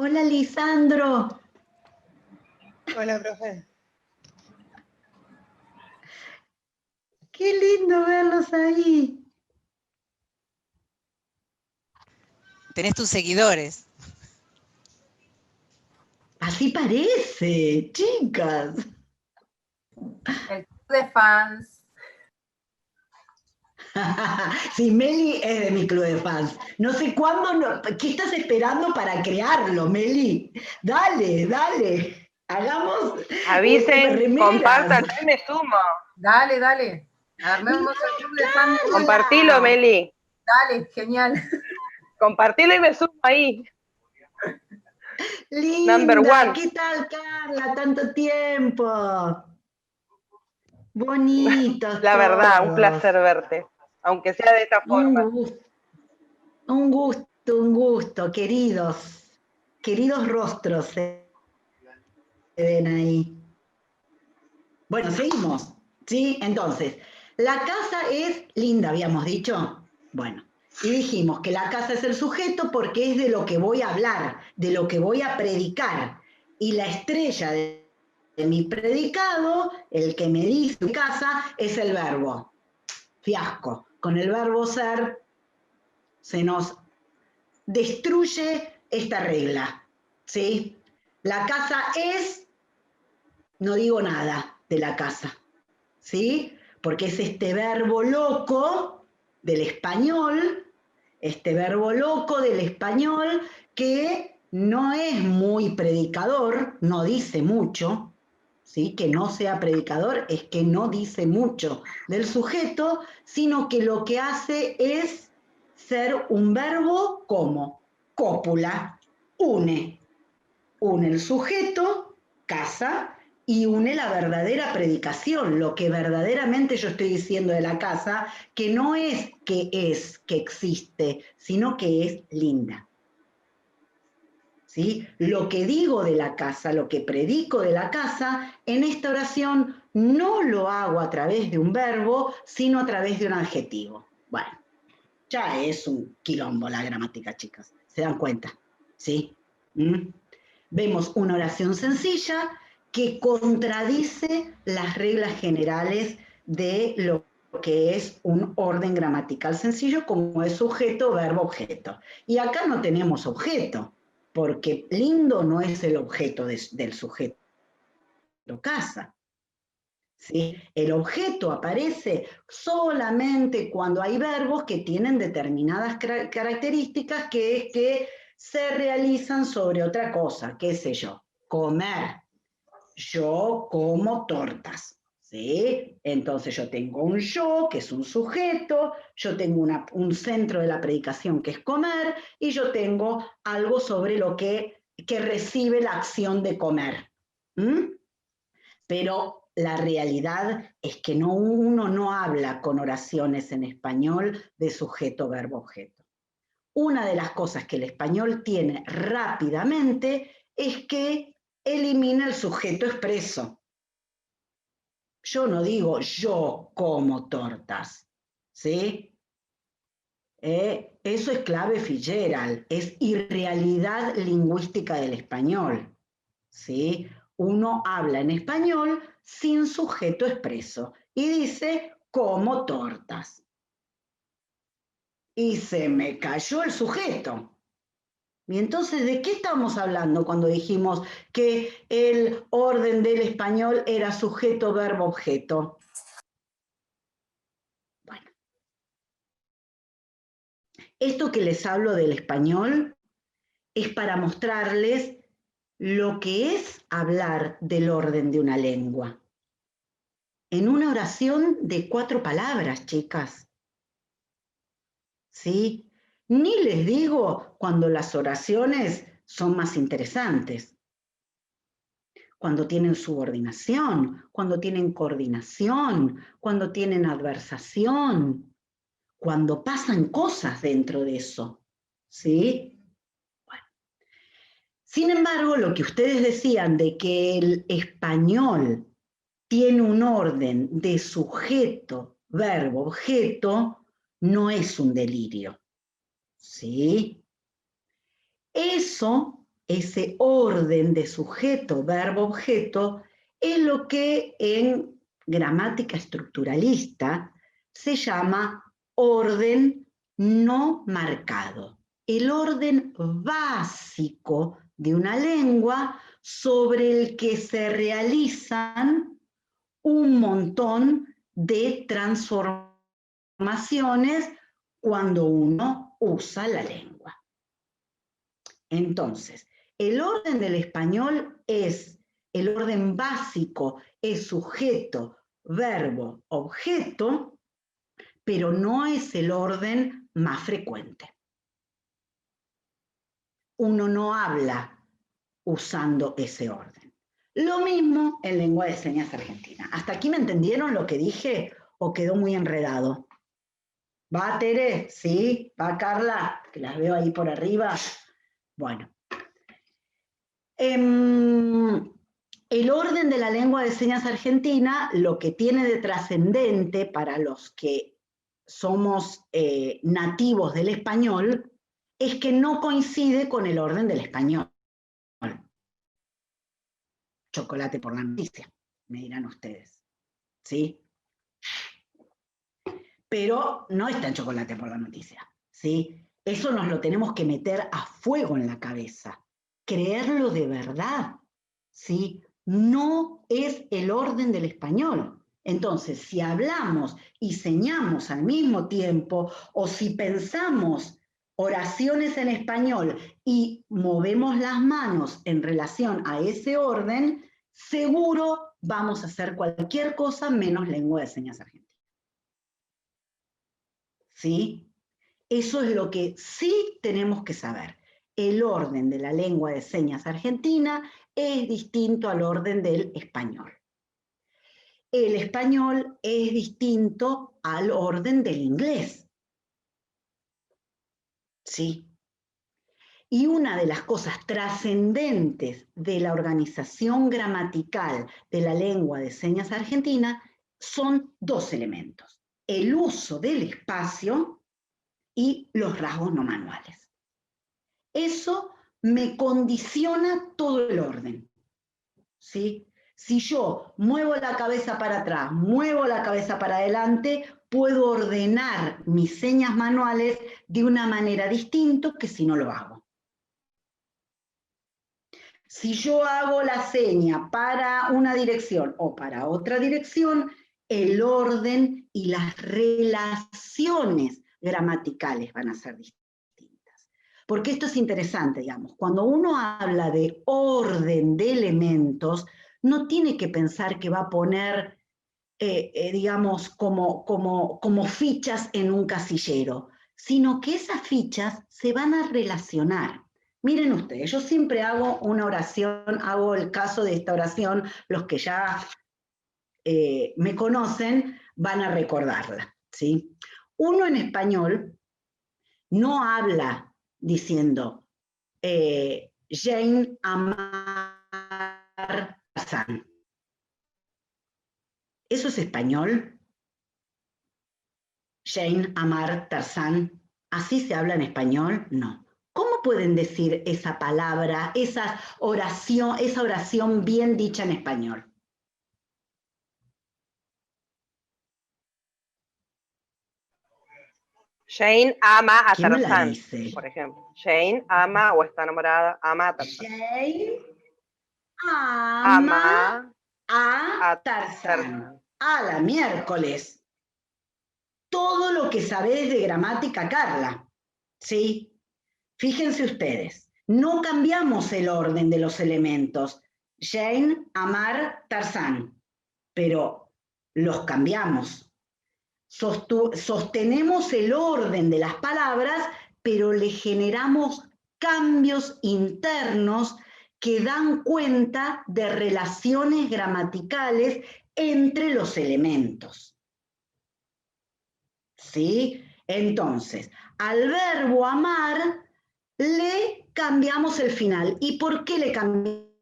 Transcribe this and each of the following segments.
Hola, Lisandro. Hola, profe. Qué lindo verlos ahí. Tenés tus seguidores. Así parece, chicas. El club de fans. Sí, Meli es de mi club de fans. No sé cuándo, ¿qué estás esperando para crearlo, Meli? Dale, dale. Hagamos Avisen, remeras. compartan, yo me sumo. Dale, dale. Armemos el club de fans. Compartilo, Meli. Dale, genial. Compartilo y me sumo ahí. Linda, Number one. ¿qué tal, Carla? Tanto tiempo. Bonitos La verdad, todos. un placer verte, aunque sea de esta forma. Un gusto, queridos rostros se ven ahí. Bueno, seguimos, ¿sí? Entonces, la casa es linda, habíamos dicho. Bueno, y dijimos que la casa es el sujeto porque es de lo que voy a hablar, de lo que voy a predicar. Y la estrella de mi predicado, el que me dice mi casa, es el verbo. Fiasco. Con el verbo ser se nos destruye esta regla, ¿sí? La casa es, no digo nada de la casa, ¿sí? Porque es este verbo loco del español, que no es muy predicador, no dice mucho, ¿sí? Que no sea predicador es que no dice mucho del sujeto, sino que lo que hace es ser un verbo como cópula, une el sujeto, casa, y une la verdadera predicación, lo que verdaderamente yo estoy diciendo de la casa, que no es, que existe, sino que es linda. ¿Sí? Lo que digo de la casa, lo que predico de la casa, en esta oración no lo hago a través de un verbo, sino a través de un adjetivo. Bueno, ya es un quilombo la gramática, chicas. ¿Se dan cuenta? ¿Sí? Vemos una oración sencilla que contradice las reglas generales de lo que es un orden gramatical sencillo, como es sujeto, verbo, objeto. Y acá no tenemos objeto, porque lindo no es el objeto del sujeto casa. ¿Sí? El objeto aparece solamente cuando hay verbos que tienen determinadas características, que es que se realizan sobre otra cosa, qué sé yo, comer. Yo como tortas, ¿sí? Entonces yo tengo un yo, que es un sujeto, yo tengo un centro de la predicación, que es comer, y yo tengo algo sobre lo que recibe la acción de comer. Pero la realidad es que uno no habla con oraciones en español de sujeto, verbo, objeto. Una de las cosas que el español tiene rápidamente es que elimina el sujeto expreso. Yo no digo yo como tortas, ¿sí? Eso es clave Fitzgerald, es irrealidad lingüística del español, ¿sí? Uno habla en español sin sujeto expreso y dice como tortas. Y se me cayó el sujeto. Y entonces, ¿de qué estamos hablando cuando dijimos que el orden del español era sujeto, verbo, objeto? Bueno, esto que les hablo del español es para mostrarles lo que es hablar del orden de una lengua. En una oración de 4 palabras, chicas. ¿Sí? Ni les digo cuando las oraciones son más interesantes. Cuando tienen subordinación, cuando tienen coordinación, cuando tienen adversación, cuando pasan cosas dentro de eso. ¿Sí? Bueno. Sin embargo, lo que ustedes decían de que el español tiene un orden de sujeto, verbo, objeto, no es un delirio. ¿Sí? Eso ese orden de sujeto, verbo, objeto, es lo que en gramática estructuralista se llama orden no marcado. El orden básico de una lengua sobre el que se realizan un montón de transformaciones cuando uno usa la lengua. Entonces, el orden del español es el orden básico, es sujeto, verbo, objeto, pero no es el orden más frecuente. Uno no habla usando ese orden. Lo mismo en lengua de señas argentina. ¿Hasta aquí me entendieron lo que dije o quedó muy enredado? ¿Va Tere? ¿Sí? ¿Va Carla? Que las veo ahí por arriba. Bueno. El orden de la lengua de señas argentina, lo que tiene de trascendente para los que somos nativos del español, es que no coincide con el orden del español. Chocolate por la noticia, me dirán ustedes, ¿sí? Pero no está en chocolate por la noticia, ¿sí? Eso nos lo tenemos que meter a fuego en la cabeza, creerlo de verdad, ¿sí? No es el orden del español. Entonces, si hablamos y señamos al mismo tiempo, o si pensamos oraciones en español y movemos las manos en relación a ese orden, seguro vamos a hacer cualquier cosa menos lengua de señas argentina. ¿Sí? Eso es lo que sí tenemos que saber. El orden de la lengua de señas argentina es distinto al orden del español. El español es distinto al orden del inglés. ¿Sí? Y una de las cosas trascendentes de la organización gramatical de la lengua de señas argentina son dos elementos: el uso del espacio y los rasgos no manuales. Eso me condiciona todo el orden, ¿sí? Si yo muevo la cabeza para atrás, muevo la cabeza para adelante, puedo ordenar mis señas manuales de una manera distinta que si no lo hago. Si yo hago la seña para una dirección o para otra dirección, el orden y las relaciones gramaticales van a ser distintas. Porque esto es interesante, digamos, cuando uno habla de orden de elementos, no tiene que pensar que va a poner, digamos, como fichas en un casillero, sino que esas fichas se van a relacionar. Miren ustedes, yo siempre hago una oración, hago el caso de esta oración, los que ya me conocen van a recordarla, ¿sí? Uno en español no habla diciendo Jane Amar Tarzán. ¿Eso es español? Jane Amar Tarzán. ¿Así se habla en español? No. ¿Cómo pueden decir esa palabra, esa oración bien dicha en español? Jane ama a ¿Quién me la Tarzán, dice? por ejemplo. Jane ama o está enamorada, ama a Tarzán. Jane Ama ama a a Tarzán. Tarzán. A la miércoles. Todo lo que sabés de gramática, Carla, ¿sí? Fíjense ustedes, no cambiamos el orden de los elementos. Jane, amar, Tarzán, pero los cambiamos. Sostenemos el orden de las palabras, pero le generamos cambios internos que dan cuenta de relaciones gramaticales entre los elementos. ¿Sí? Entonces, al verbo amar le cambiamos el final. ¿Y por qué le cambiaste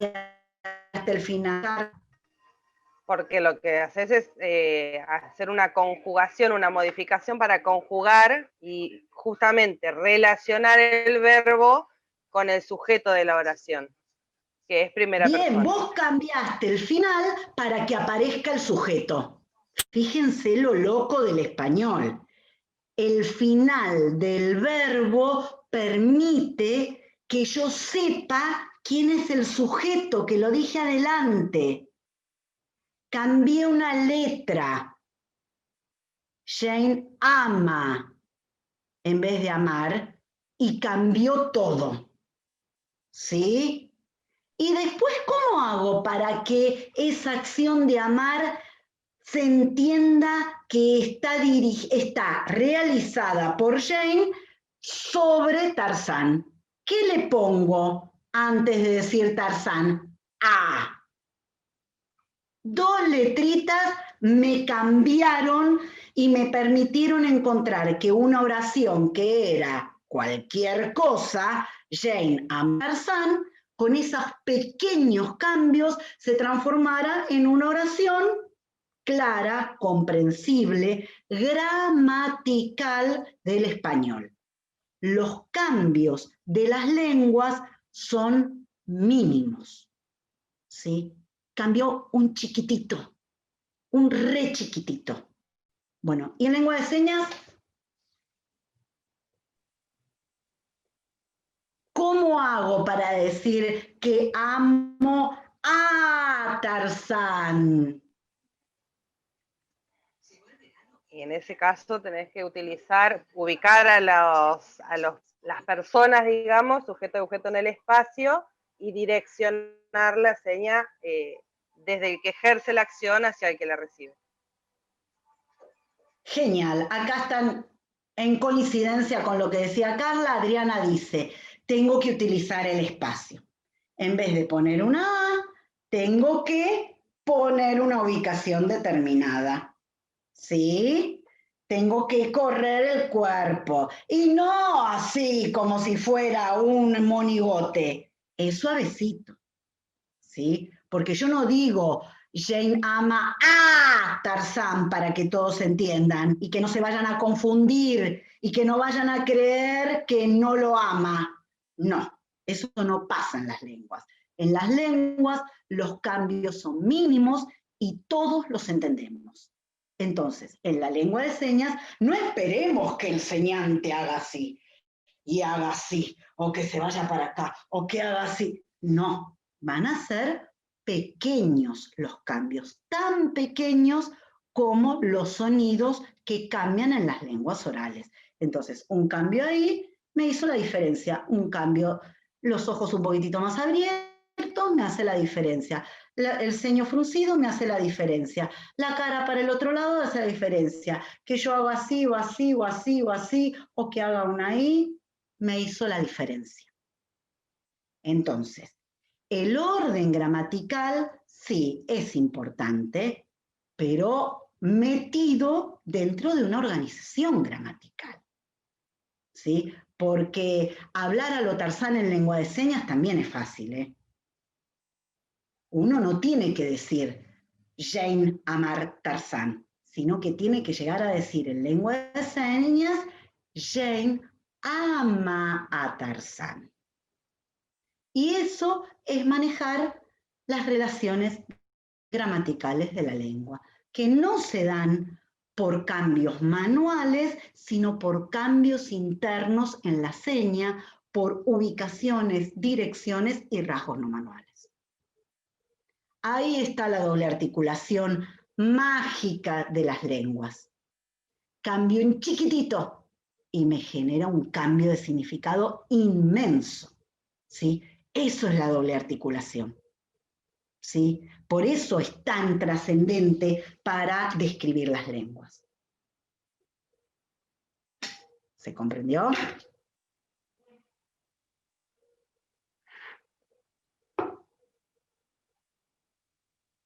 el final? Porque lo que haces es hacer una conjugación, una modificación para conjugar y justamente relacionar el verbo con el sujeto de la oración, que es primera persona. Bien, vos cambiaste el final para que aparezca el sujeto. Fíjense lo loco del español. El final del verbo permite que yo sepa quién es el sujeto, que lo dije adelante. Cambié una letra. Jane ama en vez de amar y cambió todo. ¿Sí? Y después, ¿cómo hago para que esa acción de amar se entienda que está realizada por Jane sobre Tarzán? ¿Qué le pongo antes de decir Tarzán? A. Dos letritas me cambiaron y me permitieron encontrar que una oración que era cualquier cosa, Jane ama a Tarzán, con esos pequeños cambios se transformara en una oración clara, comprensible, gramatical del español. Los cambios de las lenguas son mínimos, ¿sí? Cambió un chiquitito, un re chiquitito. Bueno, y en lengua de señas, ¿cómo hago para decir que amo a Tarzán? Y en ese caso tenés que ubicar a las personas, digamos, sujeto y objeto en el espacio, y direccionar la seña desde el que ejerce la acción hacia el que la recibe. Genial, acá están en coincidencia con lo que decía Carla. Adriana dice, tengo que utilizar el espacio. En vez de poner una A, tengo que poner una ubicación determinada. ¿Sí? Tengo que correr el cuerpo. Y no así como si fuera un monigote. Es suavecito. ¿Sí? Porque yo no digo Jane ama a Tarzán para que todos entiendan y que no se vayan a confundir y que no vayan a creer que no lo ama. No, eso no pasa en las lenguas. En las lenguas los cambios son mínimos y todos los entendemos. Entonces, en la lengua de señas, no esperemos que el señante haga así y haga así, o que se vaya para acá, o que haga así. No, van a ser pequeños los cambios, tan pequeños como los sonidos que cambian en las lenguas orales. Entonces, un cambio ahí me hizo la diferencia, un cambio, los ojos un poquitito más abiertos me hace la diferencia, el ceño fruncido me hace la diferencia, la cara para el otro lado hace la diferencia, que yo haga así o así o así o así, o que haga una I, me hizo la diferencia. Entonces, el orden gramatical sí es importante, pero metido dentro de una organización gramatical, ¿sí? Porque hablar a lo Tarzán en lengua de señas también es fácil, ¿eh? Uno no tiene que decir Jane amar Tarzán, sino que tiene que llegar a decir en lengua de señas Jane ama a Tarzán. Y eso es manejar las relaciones gramaticales de la lengua, que no se dan por cambios manuales, sino por cambios internos en la seña, por ubicaciones, direcciones y rasgos no manuales. Ahí está la doble articulación mágica de las lenguas. Cambio un chiquitito y me genera un cambio de significado inmenso, ¿sí? Eso es la doble articulación, ¿sí? Por eso es tan trascendente para describir las lenguas. ¿Se comprendió?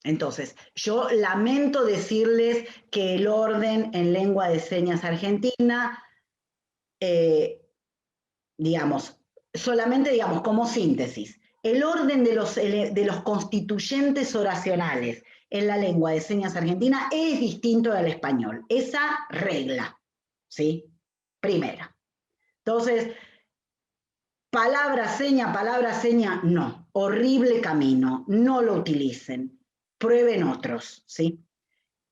Entonces, yo lamento decirles que el orden en lengua de señas argentina, solamente digamos como síntesis, el orden de los constituyentes oracionales en la lengua de señas argentina es distinto del español. Esa regla, ¿sí? Primera. Entonces, palabra, seña, no. Horrible camino, no lo utilicen. Prueben otros, ¿sí?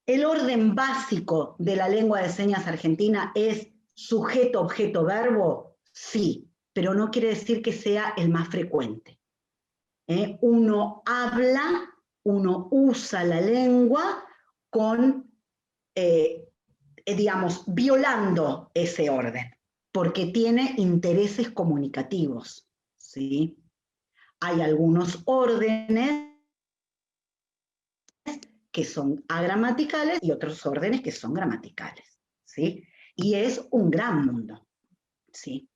El orden básico de la lengua de señas argentina es sujeto, objeto, verbo, sí, pero no quiere decir que sea el más frecuente. Uno habla, uno usa la lengua con, digamos, violando ese orden, porque tiene intereses comunicativos, ¿sí? Hay algunos órdenes que son agramaticales y otros órdenes que son gramaticales, ¿sí? Y es un gran mundo, ¿sí?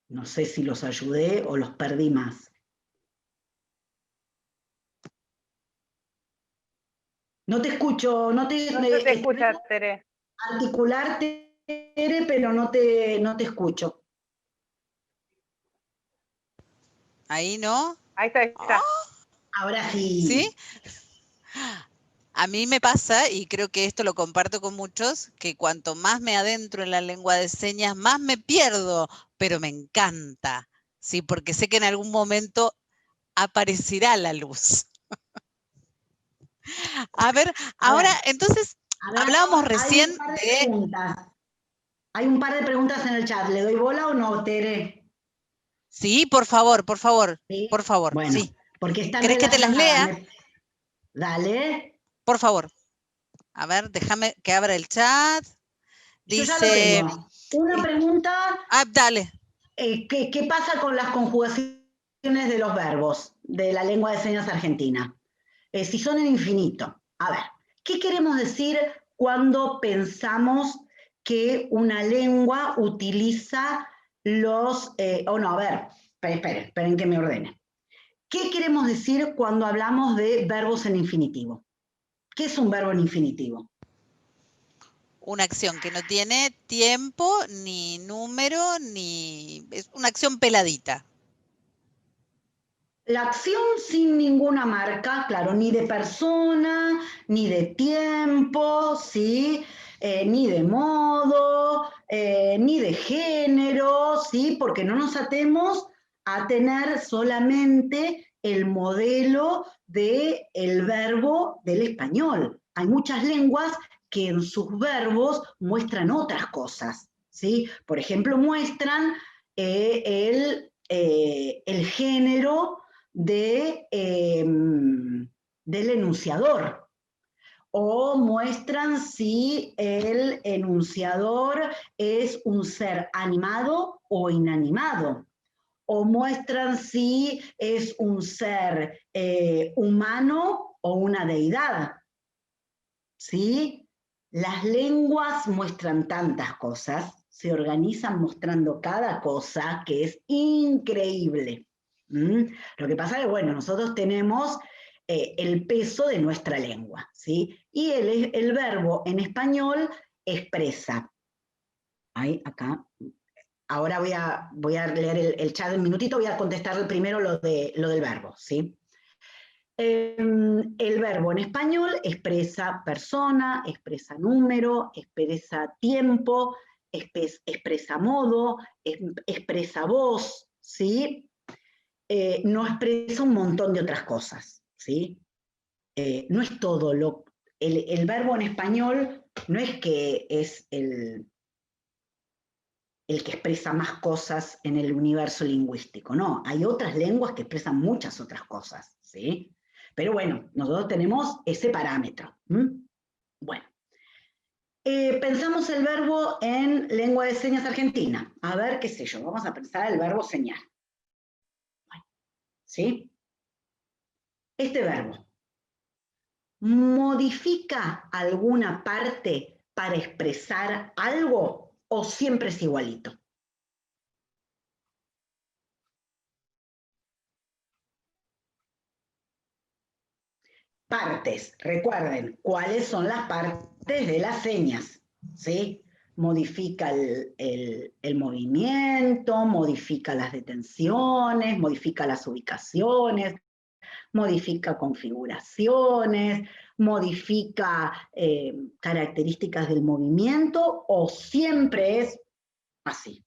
No sé si los ayudé o los perdí más. No te escucho, No se te escucha, Tere. Articular, Tere, pero no te escucho. Ahí no. Ahí está, ahí está. Ahora sí. ¿Sí? A mí me pasa, y creo que esto lo comparto con muchos, que cuanto más me adentro en la lengua de señas, más me pierdo, pero me encanta, ¿sí? Porque sé que en algún momento aparecerá la luz. A ver, ahora, entonces, hablábamos recién de... Hay un par de preguntas en el chat. ¿Le doy bola o no, Tere? Sí, por favor, ¿Sí? por favor, Bueno, sí. porque están ¿Querés que te las relacionadas. lea? Dale. Por favor. A ver, déjame que abra el chat. Yo ya lo Dice... tengo. Una pregunta. Dale. ¿Qué pasa con las conjugaciones de los verbos de la lengua de señas argentina? Si son en infinito. A ver, ¿qué queremos decir cuando pensamos que una lengua utiliza los... a ver, esperen que me ordene. ¿Qué queremos decir cuando hablamos de verbos en infinitivo? ¿Qué es un verbo en infinitivo? Una acción que no tiene tiempo, ni número, ni... Es una acción peladita. La acción sin ninguna marca, claro, ni de persona, ni de tiempo, ¿sí? Ni de modo, ni de género, ¿sí? Porque no nos atemos a tener solamente el modelo del verbo del español. Hay muchas lenguas que en sus verbos muestran otras cosas, ¿sí? Por ejemplo, muestran el género del enunciador, o muestran si el enunciador es un ser animado o inanimado, o muestran si es un ser humano o una deidad, ¿sí? Las lenguas muestran tantas cosas, se organizan mostrando cada cosa que es increíble. Lo que pasa es que, bueno, nosotros tenemos el peso de nuestra lengua, ¿sí? Y el verbo en español expresa. Ahí, acá. Ahora voy a leer el chat un minutito, voy a contestar primero lo del verbo, ¿sí? El verbo en español expresa persona, expresa número, expresa tiempo, expresa modo, expresa voz, ¿sí? No expresa un montón de otras cosas, ¿sí? No es todo el verbo en español no es que es el que expresa más cosas en el universo lingüístico, no, hay otras lenguas que expresan muchas otras cosas, ¿sí? Pero bueno, nosotros tenemos ese parámetro. Bueno, pensamos el verbo en lengua de señas argentina. A ver, qué sé yo, vamos a pensar el verbo señal. Bueno, ¿sí? Este verbo, ¿modifica alguna parte para expresar algo o siempre es igualito? Partes, recuerden, ¿cuáles son las partes de las señas? ¿Sí? Modifica el movimiento, modifica las detenciones, modifica las ubicaciones, modifica configuraciones, modifica características del movimiento, o siempre es así.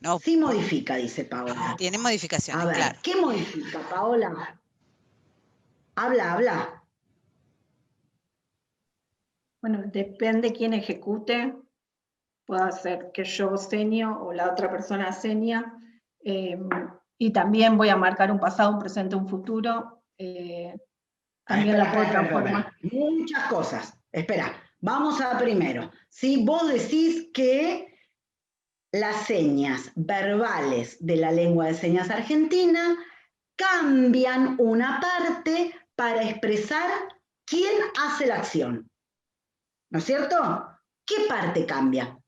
No, Sí modifica, dice Paola. tiene A modificaciones, ver, claro. ¿qué modifica, Paola? Habla. Bueno, depende quién ejecute. Puede ser que yo seño o la otra persona seña. Y también voy a marcar un pasado, un presente, un futuro. También la puedo transformar. Muchas cosas. Espera, vamos a primero. Si vos decís que las señas verbales de la lengua de señas argentina cambian una parte para expresar quién hace la acción. ¿No es cierto? ¿Qué parte cambia?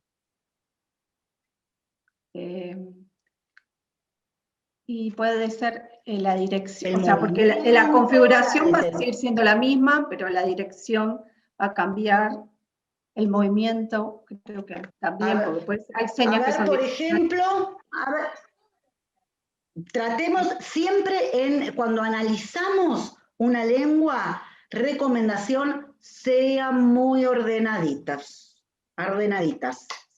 Y puede ser la dirección, El o sea, porque la configuración va a seguir siendo la misma, pero la dirección va a cambiar, el movimiento, creo que también, ver, porque pues hay señas que son por ejemplo, tratemos siempre cuando analizamos una lengua, recomendación, sean muy ordenaditas,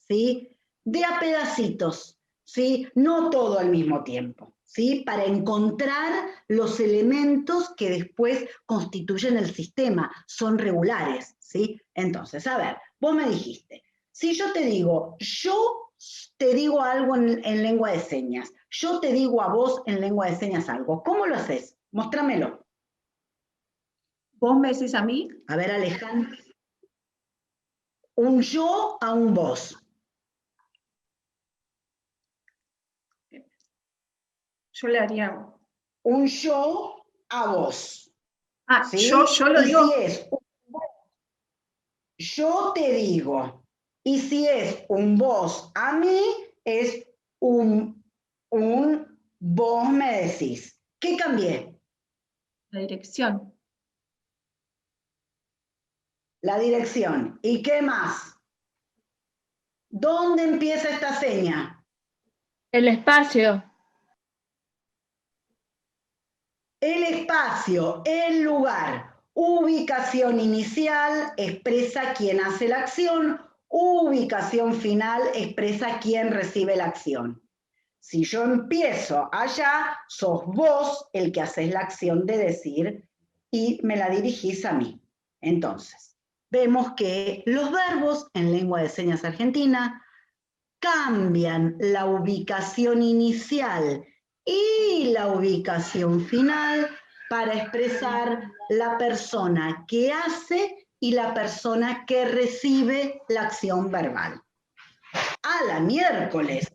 ¿sí? De a pedacitos, ¿sí? No todo al mismo tiempo, ¿sí? Para encontrar los elementos que después constituyen el sistema, son regulares, ¿sí? Entonces, a ver, vos me dijiste, si yo te digo algo en lengua de señas, yo te digo a vos en lengua de señas algo, ¿cómo lo haces? Mostrámelo. ¿Vos me decís a mí? A ver, Alejandro. Un yo a un vos. Yo le haría... Un yo a vos. Ah, ¿sí? yo lo digo... Si es yo te digo, y si es un vos a mí, es un vos me decís. ¿Qué cambié? La dirección. La dirección. ¿Y qué más? ¿Dónde empieza esta seña? El espacio. El espacio, el lugar, ubicación inicial expresa quién hace la acción, ubicación final expresa quién recibe la acción. Si yo empiezo allá, sos vos el que haces la acción de decir y me la dirigís a mí. Entonces, vemos que los verbos en lengua de señas argentina cambian la ubicación inicial y la ubicación final para expresar la persona que hace y la persona que recibe la acción verbal. A la miércoles,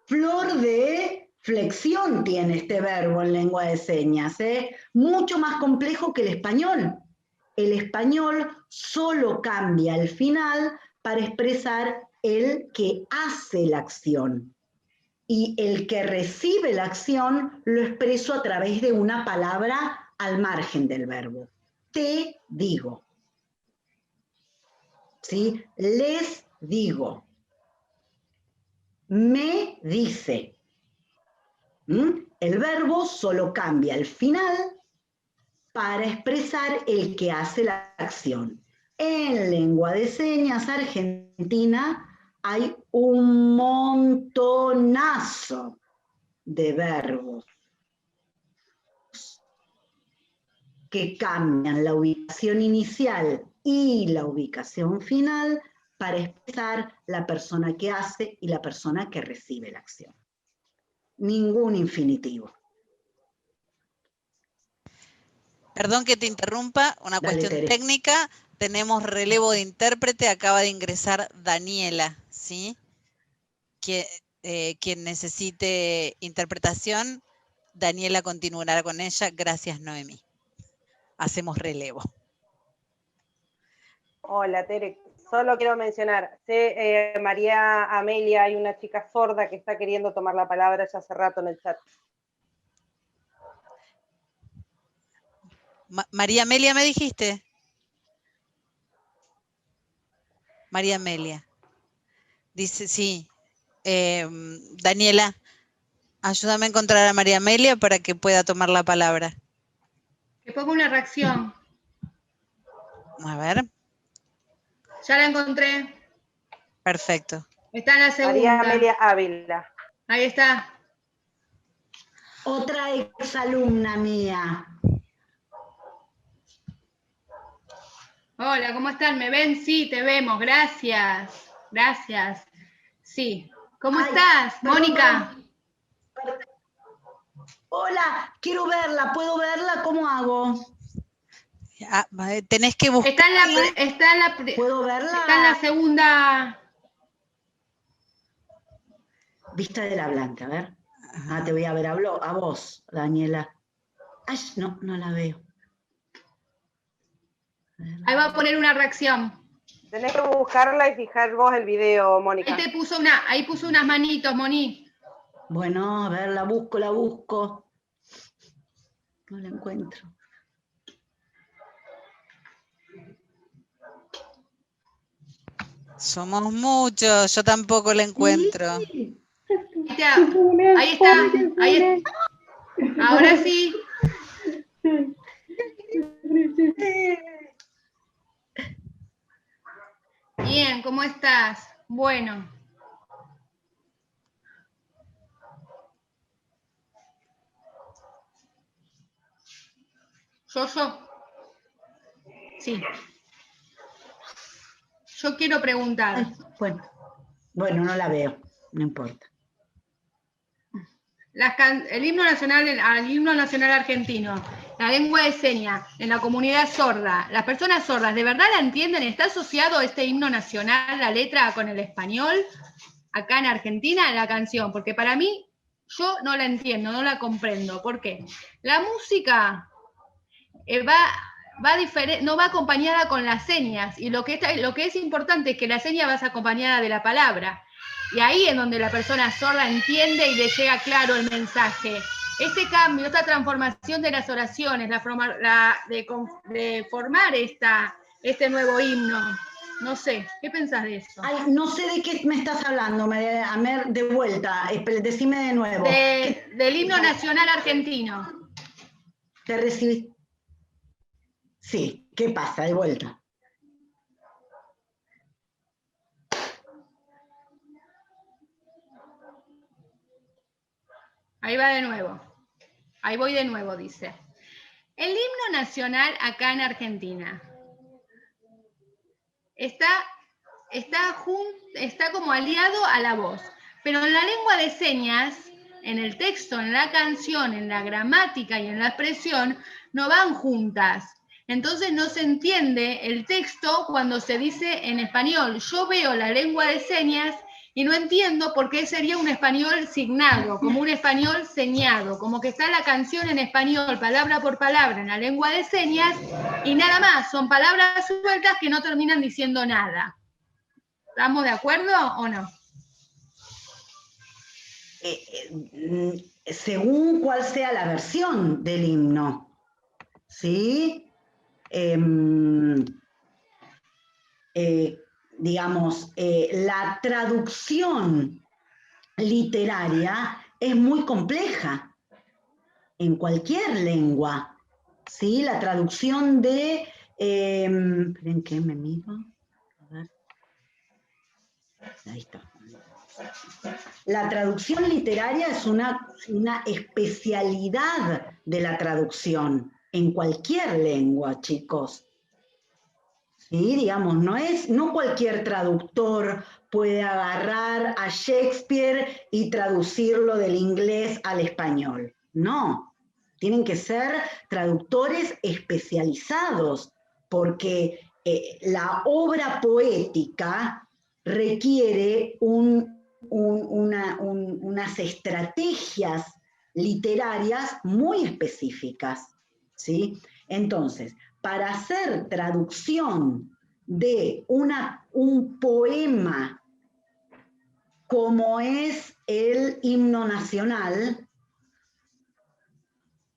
flor de flexión tiene este verbo en lengua de señas, mucho más complejo que el español. El español solo cambia el final para expresar el que hace la acción. Y el que recibe la acción lo expreso a través de una palabra al margen del verbo. Te digo. ¿Sí? Les digo. Me dice. El verbo solo cambia el final para expresar el que hace la acción. En lengua de señas argentina hay un montonazo de verbos que cambian la ubicación inicial y la ubicación final para expresar la persona que hace y la persona que recibe la acción. Ningún infinitivo. Perdón que te interrumpa, una cuestión Tere. técnica. Tenemos relevo de intérprete, acaba de ingresar Daniela, ¿sí? Quien necesite interpretación, Daniela continuará con ella. Gracias, Noemí. Hacemos relevo. Hola, Tere. Solo quiero mencionar, María Amelia, hay una chica sorda que está queriendo tomar la palabra ya hace rato en el chat. María Amelia, ¿me dijiste? María Amelia. Dice, sí. Daniela, ayúdame a encontrar a María Amelia para que pueda tomar la palabra. Que ponga una reacción. A ver. Ya la encontré. Perfecto. Está en la segunda. María Amelia Ávila. Ahí está. Otra exalumna mía. Hola, ¿cómo están? ¿Me ven? Sí, te vemos. Gracias. Gracias. Sí. ¿Cómo Ay, estás, perdón, Mónica? perdón. Hola, quiero verla, ¿puedo verla? ¿Cómo hago? Ah, tenés que buscar. Está en la, ¿Puedo está en verla? la segunda. Vista del hablante, a ver. Ah, te voy a ver, hablo a vos, Daniela. Ay, no, no la veo. Ahí va a poner una reacción. Tenés que buscarla y fijar vos el video, Mónica. Ahí puso unas manitos, Moni. Bueno, a ver, la busco, la busco. No la encuentro. Somos muchos, yo tampoco la encuentro. Sí. Ahí está. Ahí está. Ahora sí. Bien, ¿cómo estás? Bueno. Yo. Sí. Yo quiero preguntar. Ay, bueno, no la veo, no importa. El himno nacional argentino, la lengua de señas en la comunidad sorda, ¿las personas sordas de verdad la entienden? ¿Está asociado este himno nacional, la letra, con el español acá en Argentina, la canción? Porque para mí, yo no la entiendo, no la comprendo. ¿Por qué? La música no va acompañada con las señas, y lo que es importante es que la seña va acompañada de la palabra. Y ahí es donde la persona sorda entiende y le llega claro el mensaje. Este cambio, esta transformación de las oraciones, de formar este nuevo himno, no sé, ¿qué pensás de eso? Ay, no sé de qué me estás hablando, Amer, de vuelta, decime de nuevo. Del himno nacional argentino. ¿Te recibí? Sí, ¿qué pasa? De vuelta. Ahí va de nuevo. Ahí voy de nuevo, dice. El himno nacional acá en Argentina está como aliado a la voz, pero en la lengua de señas, en el texto, en la canción, en la gramática y en la expresión, no van juntas. Entonces no se entiende el texto cuando se dice en español. Yo veo la lengua de señas y no entiendo por qué sería un español signado, como un español señado, como que está la canción en español, palabra por palabra, en la lengua de señas, y nada más, son palabras sueltas que no terminan diciendo nada. ¿Estamos de acuerdo o no? Según cuál sea la versión del himno, ¿sí? Digamos, la traducción literaria es muy compleja en cualquier lengua, ¿sí? La traducción de... ¿en qué me miro? A ver. Ahí está. La traducción literaria es una especialidad de la traducción en cualquier lengua, chicos. Sí, digamos, no cualquier traductor puede agarrar a Shakespeare y traducirlo del inglés al español. No, tienen que ser traductores especializados, porque la obra poética requiere unas estrategias literarias muy específicas, ¿sí? Entonces, para hacer traducción de un poema como es el himno nacional,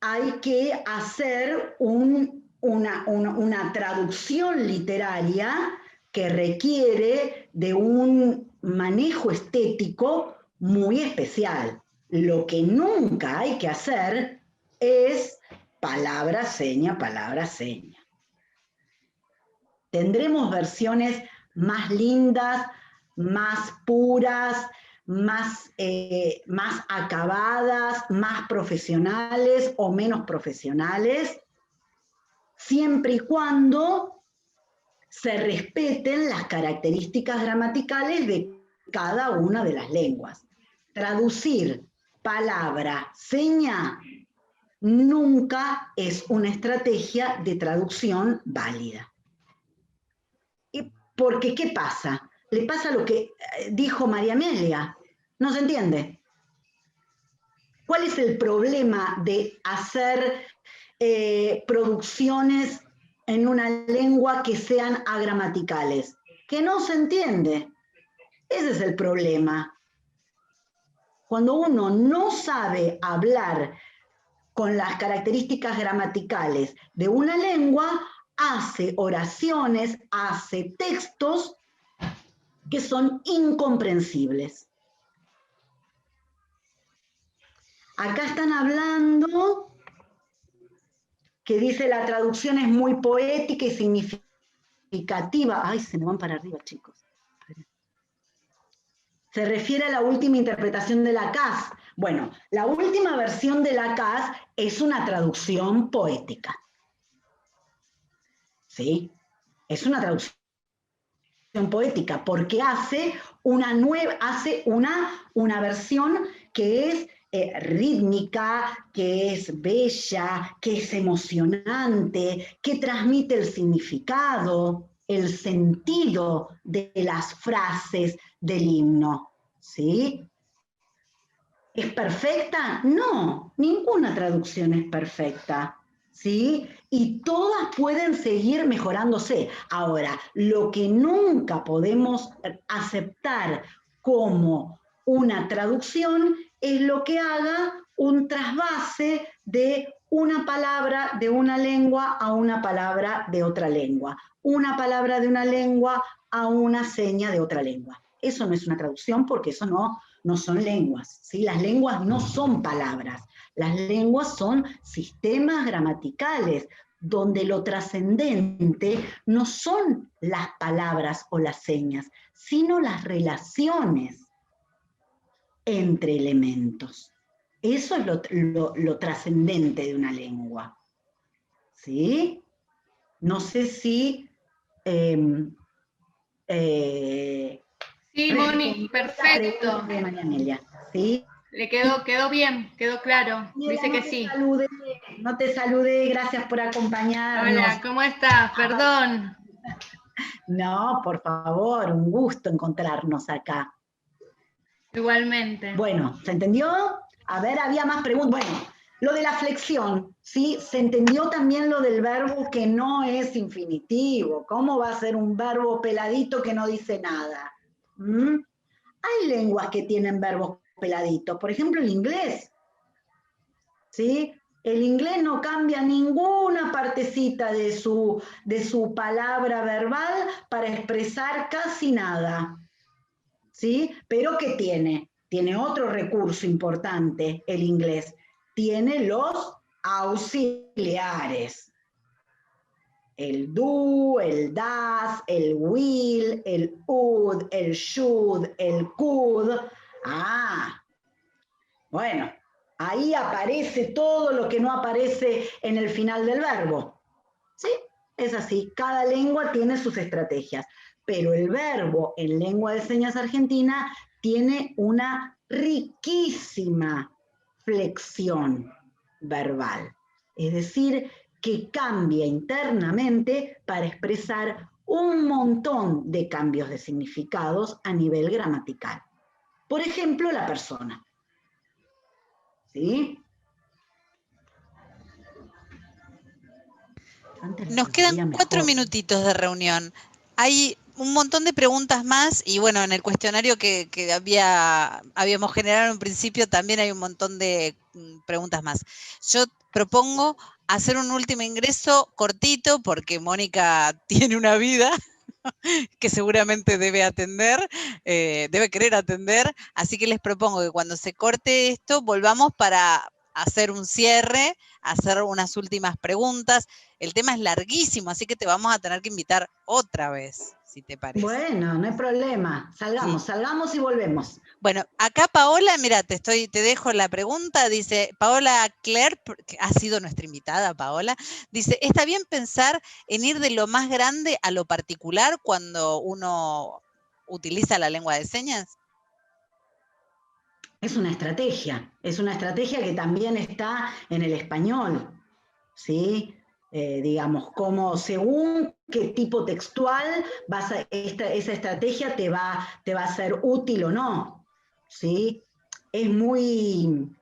hay que hacer una traducción literaria que requiere de un manejo estético muy especial. Lo que nunca hay que hacer es palabra, seña, palabra, seña. Tendremos versiones más lindas, más puras, más acabadas, más profesionales o menos profesionales, siempre y cuando se respeten las características gramaticales de cada una de las lenguas. Traducir palabra, seña, nunca es una estrategia de traducción válida. ¿Y porque qué pasa? Le pasa lo que dijo María Amelia. ¿No se entiende? ¿Cuál es el problema de hacer producciones en una lengua que sean agramaticales? Que no se entiende. Ese es el problema. Cuando uno no sabe hablar con las características gramaticales de una lengua, hace oraciones, hace textos que son incomprensibles. Acá están hablando que dice la traducción es muy poética y significativa. Ay, se me van para arriba, chicos. Se refiere a la última interpretación de Lacaze. Bueno, la última versión de Lacaze es una traducción poética. ¿Sí? Es una traducción poética porque hace una versión que es rítmica, que es bella, que es emocionante, que transmite el significado, el sentido de las frases del himno, ¿sí? ¿Es perfecta? No, ninguna traducción es perfecta, ¿sí? Y todas pueden seguir mejorándose. Ahora, lo que nunca podemos aceptar como una traducción es lo que haga un trasvase de una palabra de una lengua a una palabra de otra lengua, una palabra de una lengua a una seña de otra lengua. Eso no es una traducción porque eso no son lenguas, ¿sí? Las lenguas no son palabras, las lenguas son sistemas gramaticales, donde lo trascendente no son las palabras o las señas, sino las relaciones entre elementos. Eso es lo trascendente de una lengua, ¿sí? No sé si... Sí, Moni, perfecto. De María Amelia, ¿sí? Le quedó bien, quedó claro. Dice que sí. No te saludé, gracias por acompañarnos. Hola, ¿cómo estás? Perdón. No, por favor, un gusto encontrarnos acá. Igualmente. Bueno, ¿se entendió? A ver, había más preguntas. Bueno, lo de la flexión, ¿sí? Se entendió también lo del verbo que no es infinitivo. ¿Cómo va a ser un verbo peladito que no dice nada? ¿Mm? Hay lenguas que tienen verbos peladitos, por ejemplo el inglés, ¿sí? El inglés no cambia ninguna partecita de su palabra verbal para expresar casi nada, ¿sí? Pero ¿qué tiene? Tiene otro recurso importante el inglés, tiene los auxiliares. El do, el does, el will, el would, el should, el could. Ah, bueno, ahí aparece todo lo que no aparece en el final del verbo. ¿Sí? Es así, cada lengua tiene sus estrategias, pero el verbo en lengua de señas argentina tiene una riquísima flexión verbal. Es decir, que cambia internamente para expresar un montón de cambios de significados a nivel gramatical. Por ejemplo, la persona. ¿Sí? Nos quedan 4 minutitos de reunión. Hay un montón de preguntas más y bueno, en el cuestionario que habíamos generado en un principio también hay un montón de preguntas más. Yo propongo hacer un último ingreso cortito porque Mónica tiene una vida que seguramente debe atender, debe querer atender, así que les propongo que cuando se corte esto volvamos para hacer un cierre, hacer unas últimas preguntas. El tema es larguísimo, así que te vamos a tener que invitar otra vez, si te parece. Bueno, no hay problema. Salgamos, Sí. salgamos y volvemos. Bueno, acá Paola, mira, te dejo la pregunta, dice Paola Claire, que ha sido nuestra invitada, Paola, dice, ¿está bien pensar en ir de lo más grande a lo particular cuando uno utiliza la lengua de señas? Es una estrategia que también está en el español, ¿sí? Digamos, como según qué tipo textual esa estrategia te va a ser útil o no, ¿sí? Es muy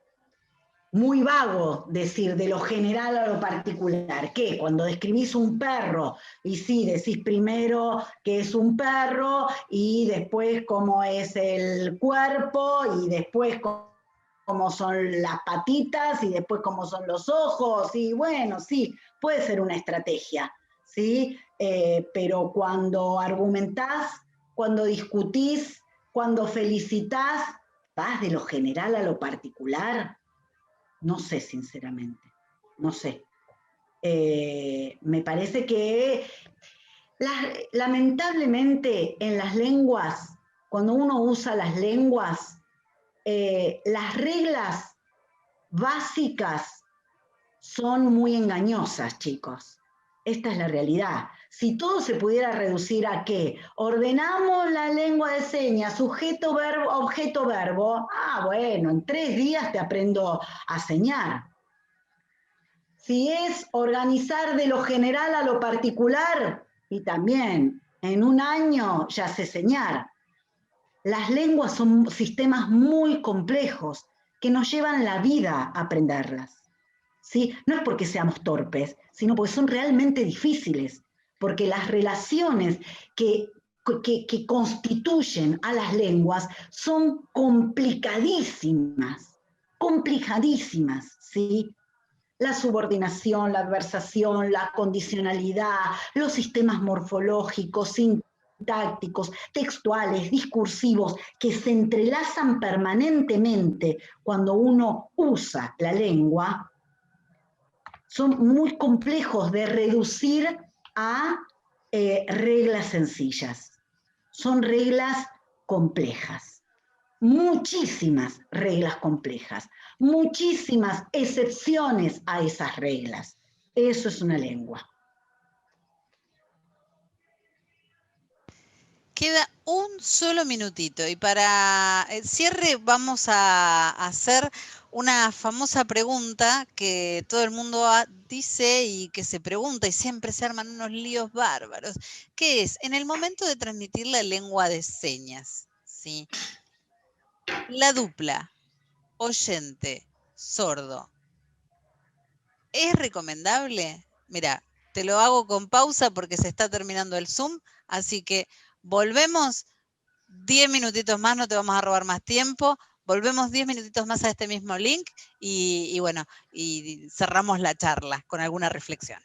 vago decir de lo general a lo particular, que cuando describís un perro, y sí, decís primero que es un perro, y después cómo es el cuerpo, y después cómo son las patitas, y después cómo son los ojos, y bueno, sí, puede ser una estrategia, ¿sí? Pero cuando argumentás, cuando discutís, cuando felicitas, vas de lo general a lo particular. No sé, sinceramente, no sé. Me parece que lamentablemente en las lenguas, cuando uno usa las lenguas, las reglas básicas son muy engañosas, chicos. Esta es la realidad. Si todo se pudiera reducir a que ordenamos la lengua de señas, sujeto, verbo, objeto, verbo, bueno, en 3 días te aprendo a señar. Si es organizar de lo general a lo particular, y también en 1 año ya sé señar. Las lenguas son sistemas muy complejos que nos llevan la vida a aprenderlas. ¿Sí? No es porque seamos torpes, sino porque son realmente difíciles, porque las relaciones que constituyen a las lenguas son complicadísimas, ¿sí? La subordinación, la adversación, la condicionalidad, los sistemas morfológicos, sintácticos, textuales, discursivos, que se entrelazan permanentemente cuando uno usa la lengua, son muy complejos de reducir a reglas sencillas. Son reglas complejas. Muchísimas reglas complejas, muchísimas excepciones a esas reglas. Eso es una lengua. Queda un solo minutito y para el cierre vamos a hacer una famosa pregunta que todo el mundo dice y que se pregunta y siempre se arman unos líos bárbaros, que es, en el momento de transmitir la lengua de señas, ¿sí? La dupla oyente-sordo, ¿es recomendable? Mira, te lo hago con pausa porque se está terminando el Zoom, así que volvemos 10 minutitos más, no te vamos a robar más tiempo. Volvemos 10 minutitos más a este mismo link y bueno, y cerramos la charla con alguna reflexión.